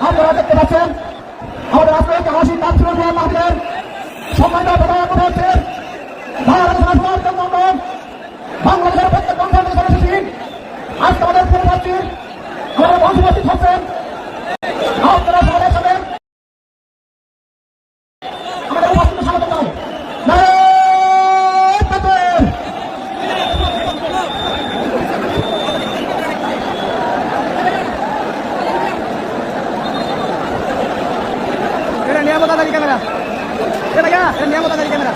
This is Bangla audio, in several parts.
আপনারা দেখতে পাচ্ছেন আমাদের আজকে হাসি তাফসীরুল কোরআন মাহফিলের সম্মানিত প্রধান অতিথি হচ্ছেন বাংলাদেশের প্রত্যেক কনফারেন্সের সদস্য আজকে আমাদের পুরো তাফসীর আমাদের মঞ্চে উপস্থিত হচ্ছেন। আপনারা সবাই সাথে আমাদের উপস্থিত স্বাগত জানাই। Niamota dari kamera. Ya, niamota dari kamera.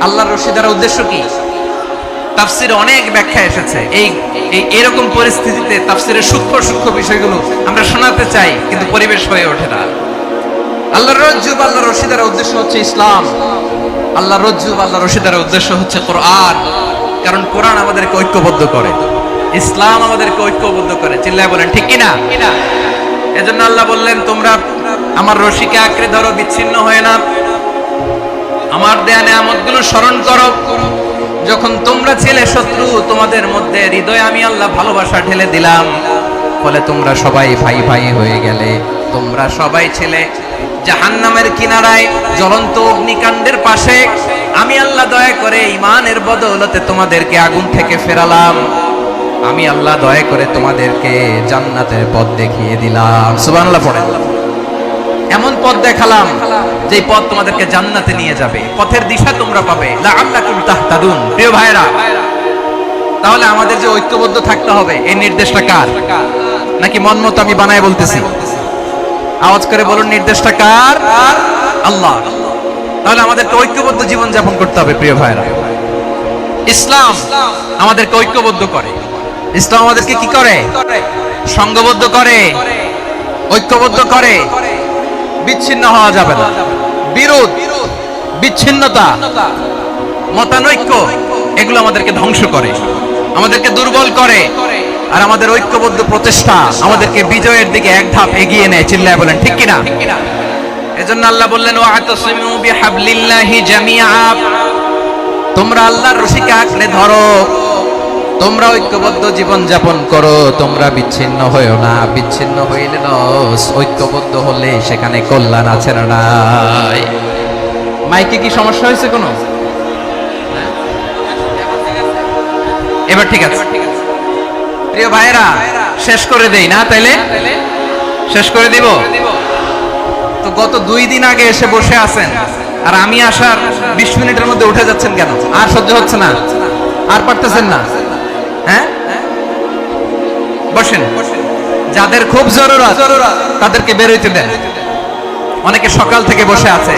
আল্লাহর রশিদার উদ্দেশ্য কি? তাফসিরে অনেক ব্যাখ্যা এসেছে। এই এরকম পরিস্থিতিতে তাফসিরের সূক্ষ্ম সূক্ষ্ম বিষয়গুলো আমরা শোনাতে চাই, কিন্তু পরিবেশ হয়ে ওঠে না। আল্লাহর রজ্জুব, আল্লাহর রশিদার উদ্দেশ্য হচ্ছে ইসলাম। আল্লাহর রজ্জুব, আল্লাহর রশিদার উদ্দেশ্য হচ্ছে কোরআন। কারণ কোরআন আমাদেরকে ঐক্যবদ্ধ করে, ইসলাম আমাদেরকে ঐক্যবদ্ধ করে। চিল্লায় বলেন ঠিক কিনা? এজন্য আল্লাহ বললেন, তোমরা আমার রশিকে আঁকড়ে ধরো, বিচ্ছিন্ন হয়ে না। আমার দেয়া নেয়ামতগুলো স্মরণ করো। যখন তোমরা ছিলে শত্রু, তোমাদের মধ্যে হৃদয়ে আমি আল্লাহ ভালোবাসা ঢেলে দিলাম, ফলে তোমরা সবাই ভাই ভাই হয়ে গেলে। তোমরা সবাই ছিলে জাহান্নামের কিনারায়, জ্বলন্ত অগ্নিকাণ্ডের পাশে। আমি আল্লাহ দয়া করে ঈমানের বদৌলতে তোমাদেরকে আগুন থেকে ফেরালাম। আমি আল্লাহ দয়া করে তোমাদেরকে জান্নাতের পথ দেখিয়ে দিলাম। সুবহানাল্লাহ পড়েন। এমন পথ দেখালাম যে পথ তোমাদেরকে জান্নাতে নিয়ে যাবে, পথের দিশা তোমরা পাবে। লাআল্লাকুম তাহতাদুন। প্রিয় ভাইরা, তাহলে আমাদের যে ঐক্যবদ্ধ থাকতে হবে, এই নির্দেশটা কার? নাকি মন মতো আমি বানায় বলতেছি? আওয়াজ করে বলুন, নির্দেশটা কার? আল্লাহ। তাহলে আমাদেরকে ঐক্যবদ্ধ জীবন যাপন করতে হবে। প্রিয় ভাইরা, ইসলাম আমাদেরকে ঐক্যবদ্ধ করে। ইসলাম আমাদেরকে কি করে? সংঘবদ্ধ করে, ঐক্যবদ্ধ করে। বিচ্ছিন্ন হওয়া যাবে না। বিরোধ, বিচ্ছিন্নতা, মতানৈক্য, এগুলো আমাদেরকে ধ্বংস করে, আমাদেরকে দুর্বল করে। আর আমাদের ঐক্যবদ্ধ প্রচেষ্টা আমাদেরকে বিজয়ের দিকে এক ধাপ এগিয়ে নেয়। চিল্লায় বলেন ঠিক কিনা? এজন্য আল্লাহ বললেন, ওয়া'তাসিমু বিহাবলিল্লাহি জামিআ। তোমরা আল্লাহর রশিকে আঁকড়ে ধরো, তোমরা ঐক্যবদ্ধ জীবন যাপন করো, তোমরা বিচ্ছিন্ন হয়েও না। বিচ্ছিন্ন হইলে লস, ঐক্যবদ্ধ হলে সেখানে কল্যাণ আছে না নাই? মাইকে কি সমস্যা হয়েছে কোনো? এবার ঠিক আছে। প্রিয় ভাইয়েরা, শেষ করে দেই না তাইলে? শেষ করে দিব তো? গত 2 দিন আগে এসে বসে আছেন, আর আমি আসার 20 মিনিটের মধ্যে উঠে যাচ্ছেন কেন? আর সহ্য হচ্ছে না? আর পারতেছেন না? হ্যাঁ, বসেন। যাদের খুব জরুরত তাদেরকে বের হইতে দেন। অনেকে সকাল থেকে বসে আছে,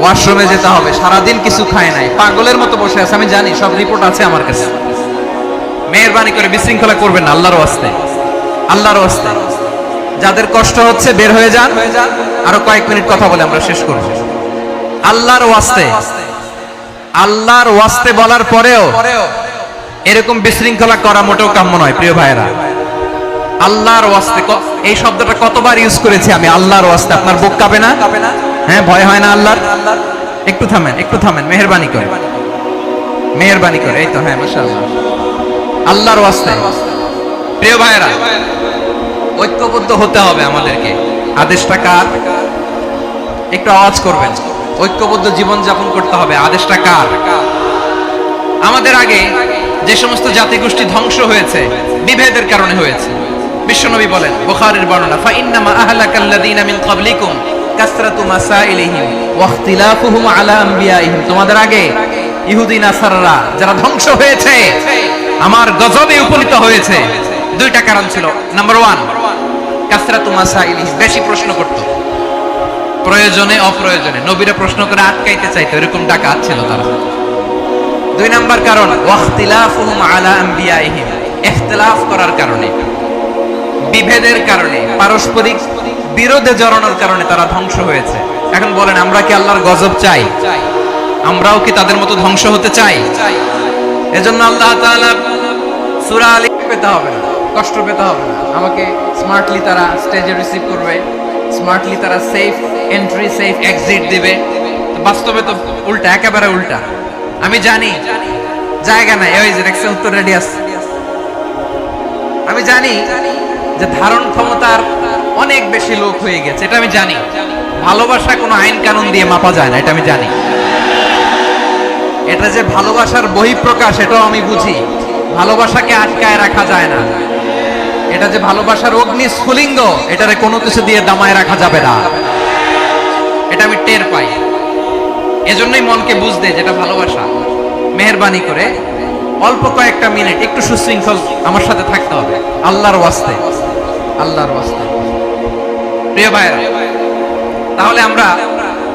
ওয়াশরুমে যেতে হবে, সারাদিন কিছু খায় নাই, পাগলের মতো বসে আছে। আমি জানি, সব রিপোর্ট আছে আমার কাছে। মেহেরবানি করে বিশৃঙ্খলা করবেন না, আল্লাহর ওয়াস্তে, আল্লাহর ওয়াস্তে। যাদের কষ্ট হচ্ছে বের হয়ে যান। আরো কয়েক মিনিট কথা বলে আমরা শেষ করব। আল্লাহর ওয়াস্তে, আল্লাহর ওয়াস্তে বলার পরেও এরকম বিশৃঙ্খলা করা মোটেও কাম্য নয়। প্রিয় ভাইয়েরা, আল্লাহর ওয়াস্তে, এই শব্দটা কতবার ইউজ করেছি আমি, আল্লাহর ওয়াস্তে। আপনার বুক কাঁপে না? হ্যাঁ, ভয় হয় না আল্লাহর? একটু থামেন, একটু থামেন, মেহেরবানি করে, মেহেরবানি করে। এই তো, হ্যাঁ, মাশাআল্লাহ। আল্লাহর ওয়াস্তে প্রিয় ভাইয়েরা, ঐক্যবদ্ধ হতে হবে আমাদেরকে। আদেশটা কার? একটু আওয়াজ করবেন। ঐক্যবদ্ধ জীবন যাপন করতে হবে। আদেশটা কার? আমাদের আগে যে সমস্ত জাতিগোষ্ঠী ধ্বংস হয়েছে বিভেদের কারণে হয়েছে। বিশ্বনবী বলেন, বুখারীর বর্ণনা, ফা ইন্নামা আহলাকাল্লাযীনা মিন ক্বাবলিকুম কাসরাতু মাসাইলিহিম ওয়া ইখতিলাফুহুম আলা আমবিয়াইহিম। তোমাদের আগে ইহুদি নাসারারা যারা ধ্বংস হয়েছে, আমার গজবে উপনীত হয়েছে, 2টা কারণ ছিল। নাম্বার 1, কাসরাতু মাসাইলিহিম, বেশি প্রশ্ন করত, প্রয়োজনে অপ্রয়োজনে নবীরা প্রশ্ন করে আটকাইতে চাইতো, এরকম ডাকাত ছিল তারা। 2 নাম্বার কারণ, ওয়া ইখতিলাফুহুম আলা আমবিয়াইহিম, ইখতিলাফ করার কারণে, বিভেদের কারণে, পারস্পরিক বিরোধে জড়ানোর কারণে তারা ধ্বংস হয়েছে। এখন বলেন, আমরা কি আল্লাহর গজব চাই? আমরাও কি তাদের মতো ধ্বংস হতে চাই? এজন্য আল্লাহ তাআলা সূরা আলী পেতে হবে না, কষ্ট পেতে হবে না। আমাকে স্মার্টলি তারা স্টেজে রিসিভ করবে, স্মার্টলি তারা সেফ এন্ট্রি, সেফ এক্সিট দিবে। বাস্তবে তো উল্টা, একেবারে উল্টা। আমি জানি জায়গা নাই, ওই যে দেখছেন উত্তর রেডি আছে। আমি জানি যে ধারণ ক্ষমতার অনেক বেশি লোক হয়ে গেছে, এটা আমি জানি। ভালোবাসা কোনো আইন কানুন দিয়ে মাপা যায় না, এটা আমি জানি। এটা যে ভালোবাসার বহিঃপ্রকাশ, এটাও আমি বুঝি। ভালোবাসাকে আটকায় রাখা যায় না। এটা যে ভালোবাসার অগ্নি স্ফুলিঙ্গ, এটারে কোনো কিছু দিয়ে দামায় রাখা যাবে না, এটা আমি টের পাই। এজন্যই মনকে বুঝতে যেটা ভালোবাসা। মেহেরবানি করে অল্প কয়েকটা মিনিট একটু সুশৃঙ্খল আমার সাথে থাকতে হবে, আল্লাহর ওয়াস্তে, আল্লাহর ওয়াস্তে। প্রিয় ভাইরা, তাহলে আমরা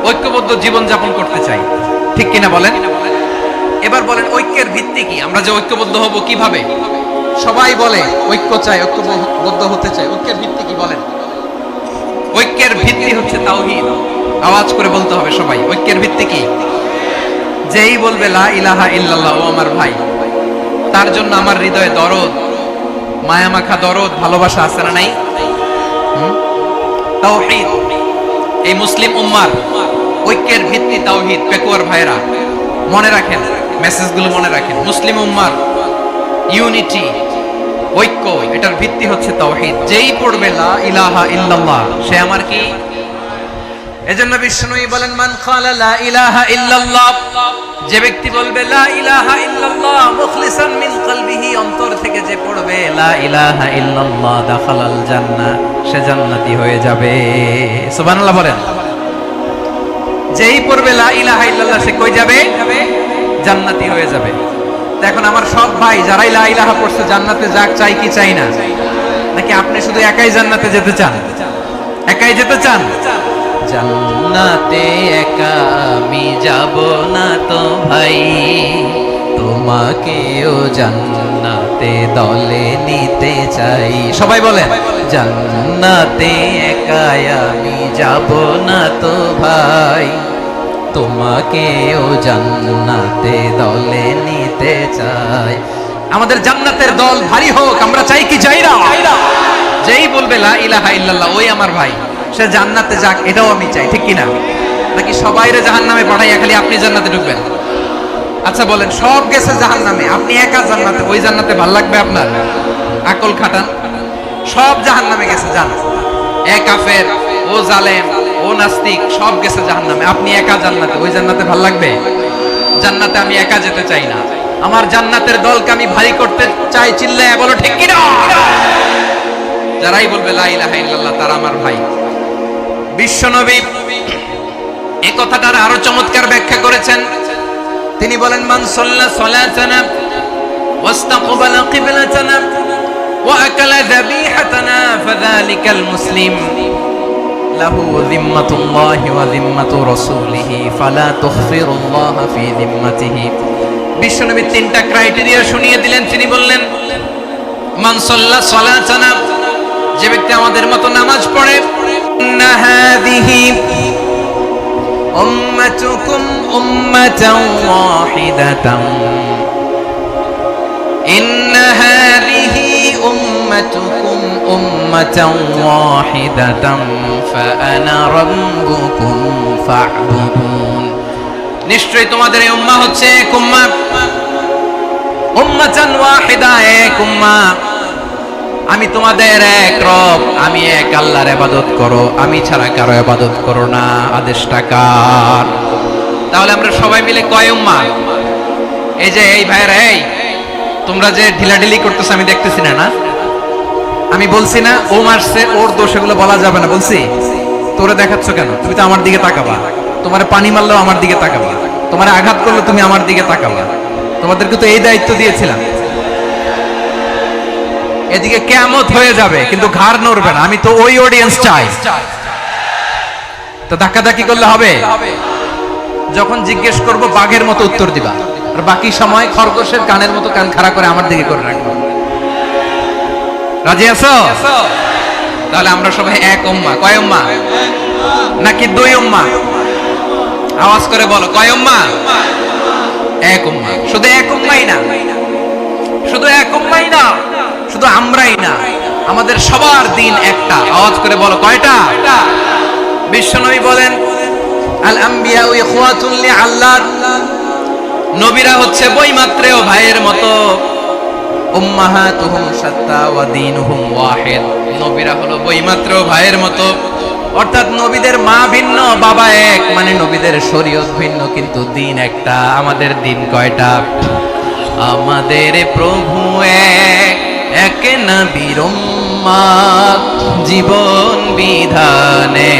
ঐক্যবদ্ধ জীবন যাপন করতে চাই, ঠিক কিনা বলেন? এবার বলেন, ঐক্যের ভিত্তি কি? আমরা যে ঐক্যবদ্ধ হব কিভাবে? সবাই বলে ঐক্য চাই, ঐক্যবদ্ধ হতে চাই। ঐক্যের ভিত্তি কি বলেন? ঐক্যের ভিত্তি হচ্ছে তাওহীদ। আওয়াজ করে বলতে হবে সবাই, ঐক্যের ভিত্তি কি? যেই বলবে লা ইলাহা ইল্লাল্লাহ, ও আমার ভাই, তার জন্য আমার হৃদয়ে দরদ, মায়ামাখা দরদ, ভালোবাসা আছে না নাই? তাওহীদ। এই মুসলিম উম্মার ঐক্যের ভিত্তি তাওহীদ। পেকুয়ার ভাইরা মনে রাখেন, মেসেজগুলো মনে রাখেন। মুসলিম উম্মার ইউনিটি, ঐক্য, এটার ভিত্তি হচ্ছে তাওহীদ। যেই পড়বে লা ইলাহা ইল্লাল্লাহ, সে আমার কি? এজন্য বিষ্ণুই বলেন, মান ক্বালা লা ইলাহা ইল্লাল্লাহ, যে ব্যক্তি বলবে লা ইলাহা ইল্লাল্লাহ মুখলিসান মিন কলবিহি, অন্তর থেকে যে পড়বে লা ইলাহা ইল্লাল্লাহ, দাখালাল জান্নাহ, সে জান্নাতি হয়ে যাবে। সুবহানাল্লাহ বলেন। যেই পড়বে লা ইলাহা ইল্লাল্লাহ, সে কই যাবে? জান্নাতি হয়ে যাবে। এখন আমার সব ভাই যারাই লা ইলাহা পড়ছে জান্নাতে যাক, চাই কি চাই না? নাকি আপনি শুধু একাই জান্নাতে যেতে চান? একাই যেতে চান? জান্নাতে একা আমি যাব না তো ভাই, তোমাকেও জান্নাতে দলে নিতে চাই। সবাই বলেন, জান্নাতে একা আমি যাব না তো ভাই, তোমাকেও জান্নাতে দলে নিতে চাই। আমাদের জান্নাতের দল ভারী হোক, আমরা চাই কি চাই না? যেই বলবে লা ইলাহা ইল্লাল্লাহ, ওই আমার ভাই, সে জান্নাতে যাক, এটাও আমি চাই, ঠিক কিনা? নাকি সবাইরে জাহান্নামে পাঠাইয়া খালি আপনি জান্নাতে ঢুকবেন? আচ্ছা বলেন, সব গেছে জাহান্নামে, আপনি একা জান্নাতে, ওই জান্নাতে ভাল লাগবে আপনার? আকল খাটান। সব জাহান্নামে গেছে, জান, এ কাফের, ও জালেম, ও নাস্তিক, সব গেছে জাহান্নামে, আপনি একা জান্নাতে, ওই জান্নাতে ভাল লাগবে? জান্নাতে আমি একা যেতে চাই না। আমার জান্নাতের দলকে আমি ভারী করতে চাই, চিল্লায় বলো ঠিক কিনা। যারাই বলবে লা ইলাহা ইল্লাল্লাহ তারা আমার ভাই। বিশ্বনবী এই কথাটার আরো চমৎকার ব্যাখ্যা করেছেন। তিনি বলেন, মান সাল্লা সালাতানা ওয়াস্তাকবালা কিবলাতানা ওয়া আকালা যাবিহাতানা ফাযালিকাল মুসলিম লাহু যিম্মাতুল্লাহি ওয়া যিম্মাতু রাসূলিহি ফালা তুখফিরুল্লাহ ফি যিম্মাতিহি। বিশ্বনবী তিনটা ক্রাইটেরিয়া শুনিয়ে দিলেন। তিনি বললেন, মান সাল্লা সালাতানা, যে ব্যক্তি আমাদের মতো নামাজ পড়ে, ইন্না হাযিহি উম্মাতুকুম উম্মাতান ওয়াহিদাতান, ইন্না হাযিহি উম্মাতুকুম উম্মাতান ওয়াহিদাতান ফাআনা রাব্বুকুম ফা'বুদুন। নিশ্চয়ই তোমাদের এই উম্মাহ হচ্ছে এক উম্মাহ, উম্মাতান ওয়াহিদা, এক উম্মাহ। আমি তোমাদের এক রব, আমি এক আল্লাহর ইবাদত করো, আমি ছাড়া কারো ইবাদত করো না। আদেশটা কার? তাহলে আমরা সবাই মিলে কয় উম্মাহ? এই যে এই ভাইরা, এই তোমরা যে ঢিলাঢিলি করতেছ আমি দেখতেছি না, না আমি বলছি না ও মারছে ওর দোষ, এগুলো বলা যাবে না। বলছি তোরে দেখাচ্ছ কেন? তুমি তো আমার দিকে তাকাবা। তোমারে পানি মারলেও আমার দিকে তাকাবা, তোমারে আঘাত করলে তুমি আমার দিকে তাকাবা। তোমাদেরকে তো এই দায়িত্ব দিয়েছিলাম। এদিকে কিয়ামত হয়ে যাবে কিন্তু ঘাড় নড়বে না। আমি তো ওই অডিয়েন্স চাই। তো ধাক্কাধাক্কি করলে হবে? যখন জিজ্ঞেস করব বাঘের মতো উত্তর দিবা, আর বাকি সময় খরগোশের কানের মতো কান খাড়া করে আমার দিকে করে রাখবা। রাজি আছো? তাহলে আমরা সবাই এক উম্মাহ। কয় উম্মাহ? নাকি দুই উম্মাহ? আওয়াজ করে বলো, কয় উম্মাহ? এক উম্মাহ। শুধু এক উম্মাহই না, শুধু এক উম্মাহই না, শুধু আমরাই না, আমাদের সবার দিন একটা। আওয়াজ করে বলো, কয়টা? বিশ্বনবী বলেন, আল আম্বিয়া ইখওয়াতুন লিআল্লাহ, নবীরা হচ্ছে বৈমাত্রেয় ভাইয়ের মতো। উম্মাহাতুহুম শাত্তা ওয়া দীনুহুম ওয়াহিদ, নবীরা হলো বৈমাত্রেয় ভাইয়ের মতো। অর্থাৎ নবীদের মা ভিন্ন, বাবা এক, মানে নবীদের শরীয়ত ভিন্ন কিন্তু দিন একটা। আমাদের দিন কয়টা? আমাদের প্রভু এক, এক নবীর উম্মাহ, জীবন বিধানে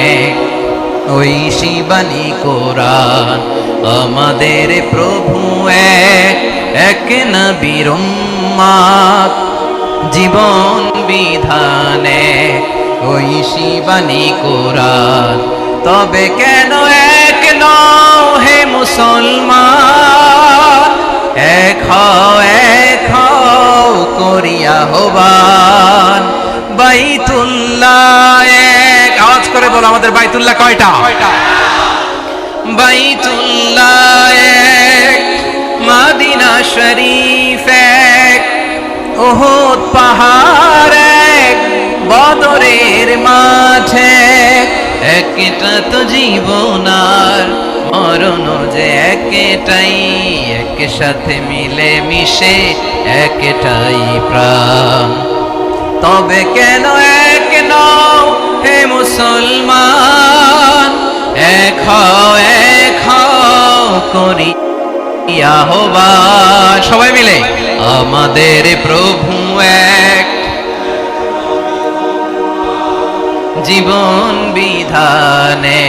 ঐশী বাণী কোরআন। আমাদের প্রভু এক, এক নবীর উম্মাহ, জীবন বিধানে ঐশী বাণী কোরআন। তবে কেন এক নও হে মুসলমান, এক হও করিয়া হবান। বাইতুল্লাহ এক, আওয়াজ করে বলো আমাদের বাইতুল্লাহ কয়টা? বাইতুল্লাহ এক, মদিনা শরীফ এক, উহুদ পাহাড় এক, বদরের মাঠে একটা তো জীবন আর মরণ যে একটাই, একসাথে মিলে মিশে একটাই প্রাণ। তবে কেন এক নও হে মুসলমান, এক হও করিয়া হবান। সবাই মিলে আমাদের প্রভু এক, জীবন বিধানে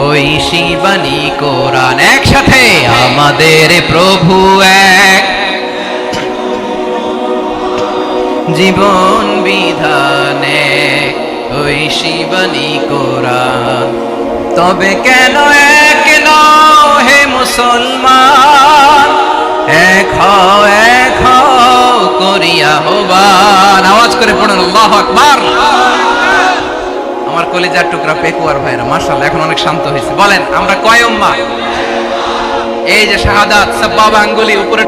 ঐশী বাণী কোরআন। একসাথে আমাদের প্রভু এক, জীবন বিধানে ঐশী বাণী কোরআন। তবে কেন এক নও হে মুসলমান, এক হও করিয়া হবান। আওয়াজ করে পড়ুন আল্লাহু আকবার। আমার কলিজার টুকরা পেকুয়ার ভাইরা মাশাআল্লাহ এখন অনেক শান্ত হয়েছে। বলেন আমরা কয় উম্মাহ? এই যে শাহাদাত সাব্বাবা আঙ্গুলি উপরে